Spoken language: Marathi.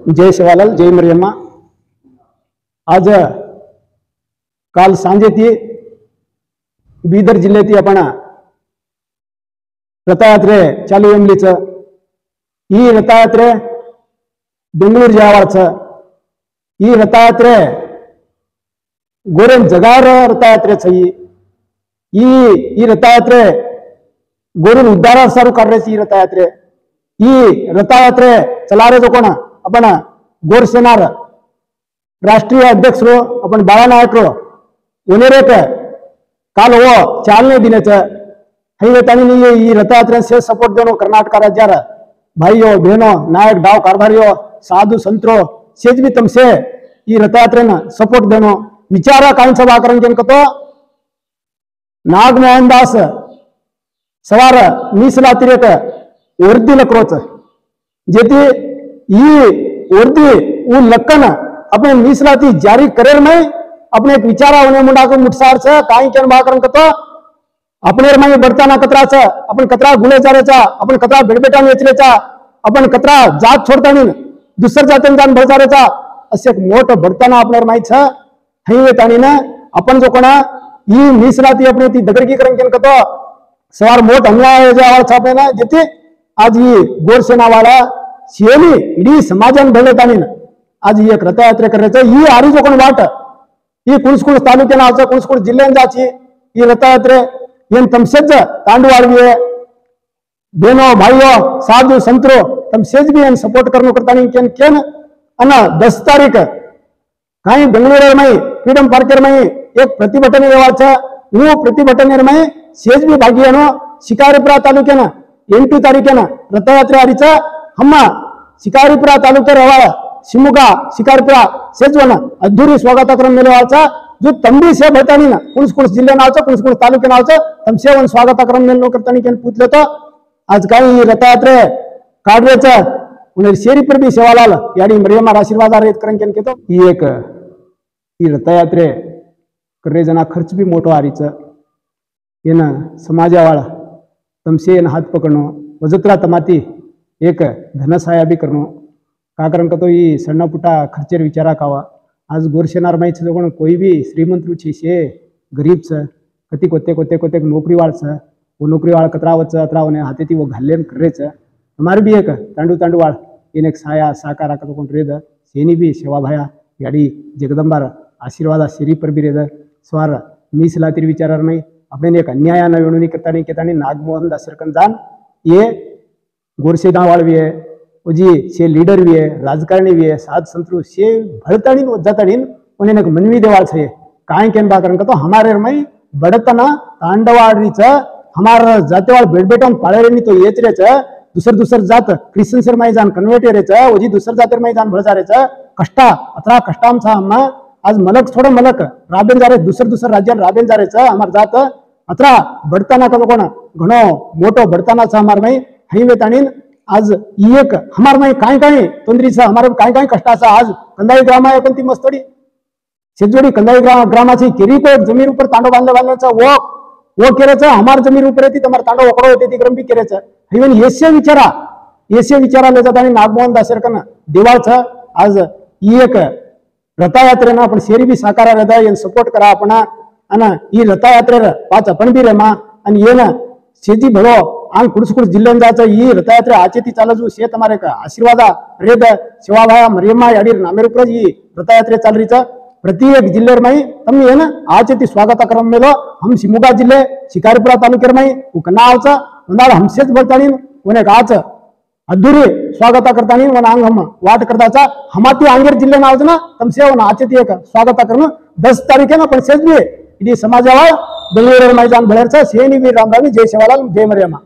जय शिवालाल जय मरियम्मा। आज काल सांजे ती बीदर जिल्ह्यात आपण रथयात्रे चालू एमलीच ही रथयात्रे बेंगळूर जावाच ही रथयात्रे गोरेन जगार रथयात्रेच ही रथयात्रे गोरेन उद्धारा सारू काढण्याची रथयात्रे ही रथयात्रे चलारे जो कोण आपण गोरसेनार राष्ट्रीय अध्यक्ष आपण बाळानायक उनेरेक काल वो चालने दिनेचं ही रथयात्रे से सपोर्ट देनो कर्नाटक राज्यार भाइयों बहनों नायक डाव कारभारियों साधु संतरो सेज भी तमसे ಈ ರಥಯಾತ್ರೆನ ಸಪೋರ್ಟ್ ದೇನೋ ವಿಚಾರ ಕಾಣಿಸವಾಕರಂಗೆ ಅನ್ಕतो नागमोहन दास सवार मीಸಲಾತಿ ರೇಟ್ वर्दीला क्रोच जेती ये वर्दी वो लक्कन अपने मीಸಲಾತಿ जारी करेर में अपने एक विचार होने मुंडा को मुठसार से काही केन बाकरन कतो अपने में बढ़ताना कतराचा अपन कतरा गुन्हेगाराचा अपन कतरा बेडबेटा वेचरेचा अपन कतरा जात छोडतानी दुसर जातीन जान भळसारेचा असे मोठ बढ़ताना आपल्याला माहित छ हईवे ताणीने आपण जो कोणा ही मीಸಲಾತಿ अपने ती दगडकीकरण केन कतो सवार मोठ अन्याय जावा छापेना जेते आज ही गोरसेनावाला शेनी इडी समाजन भळतानी आज ही एक रथयात्रे करायचं ही आरी जो कोण वाट ही कुणसकुण तालुक्याना आचा कुणसकुण जिल्ह्यान जाची ही रथयात्रे येन तमसेज तांडवाळवी बेनो भाइयों साधु संतरो तमसेज भी एन सपोर्ट करनो करतानी केन केन अन 10 तारीख काही बेंगळूर में फ्रीडम पार्क में एक प्रतिभटन रेवाच वो प्रतिभटन में सेज भी भागियानो शिकारीपुरा तालुक्याना 8 तारीखेना रथयात्रे आरीच हम शिकारीपुरा तालुक्या रेवा शिमोगा शिकारीपुरा सेजवन अद्धूरी स्वागतक्रम मेलवाचा जो तंबी से भटानी ना कुणसकुण जिल्हा नावचं कुणसकुण तालुक्या नावचं तमसेवन स्वागतक्रम मेलनो करतानी केन पूछले तो आज काही रथयात्रे काढरेचं उन्हें शेरी पर भी सेवालाल यानी मरियम्मा आशीर्वाद रेत करन केन केतो ही एक ही रथयात्रे करे जना खर्च भी मोठो आरीच येन समाजावाळ तमसे येन हात पकडणो वजत्रा तमाती एक धनसहाय भी करनो का कारण कतो ही सಣ್ಣ ಪುಟ್ಟ खर्चेर विचारा कावा आज गोरसेनार माहित कोण कोई भी श्रीमंत रुची से गरीब छ कती कोते कोते कोते नौकरी वाळ छ वो नौकरी वाळ कतरावच अतरावने हाते ती वो घालेन करेच हमारे भी एक तांडू तांडू वाळ इन एक साया साकार का कोण रेद सेनी भी सेवा भाया याडी जगदंबार आशीर्वाद शेरी पर भी रेद स्वार मीಸಲಾತಿ विचारार नहीं अपने एक अन्याय न वेणुनी करतानी केतानी नागमोहन दासरकन जान ये गोरसेना वाळ भी है जी से लीडर भी है राजकारणी भी है साध संतरू से भरतानी वजातानी उन्हें एक मनवी देवाल छे काय केन बाकरन का तो हमारे में बड़तना तांडवाड़ीच हमार जातेवाळ बेडबेटन पाळेरेनी तो येच रेच दुसर जात Christian sir my Jan converter reach ओजी दुसर जातेर माई जान भळसारेच कष्टा अतरा कष्टामचा हम आज मलक थोडं मलक राबेन जारे दुसर राज्यात राबेन जारेच हमार जात अतरा बडताना का कोण घणो मोठो बडतानाचा हमार माई हईवे ताणीन आज एक हमार माई काय काय तोंदरीचा हमार काय काय कष्टाचा आज कंदाई ग्राम आहे पण ती मस्तोडी शेजोडी कंदाई ग्रामाची केरी को जमीन ऊपर तांडो बांधण्याचा वो केरेच हमार जमीन ऊपर येते तमार तांडो वकडो होते ती क्रम भी केरेच इवन येसे विचारा ले जातानी नागमोहन दासरकन दिवाळच आज ही एक रथयात्रेना आपण शेरी भी साकारा रेदा येन सपोर्ट करा आपण अन ही रथयात्रेर पाच आपण भी रेमा आणि येन शेजी भलो आंग कुडसकुड जिल्ह्यान जायचं ही रथयात्रे आचे ती चालजू शे तुम्हारे का आशीर्वाद रेद शिवाभाया मरियम्मा याडीर नामेर ऊपर ही रथयात्रे चाल रही प्रति एक जिले में तम ये ना आचे ती स्वागत क्रम में लो हम शिमोगा जिले शिकारीपुरा तालुक्या में कनावच उन्हाळ हमसेच बोलतानी उन्हें काच अधूरी स्वागत करतानी वन आंग हम वाट करताचा हमाती आंगेर जिल्हे नावच ना तमसे वन आचे ती एक स्वागत क्रम 10 तारीखे ना पण सेज भी इडी समाजावा बेंगळूर मैदान भळेरचा सेनी भी रामरावी जय शिवालाल जय मरियम्मा।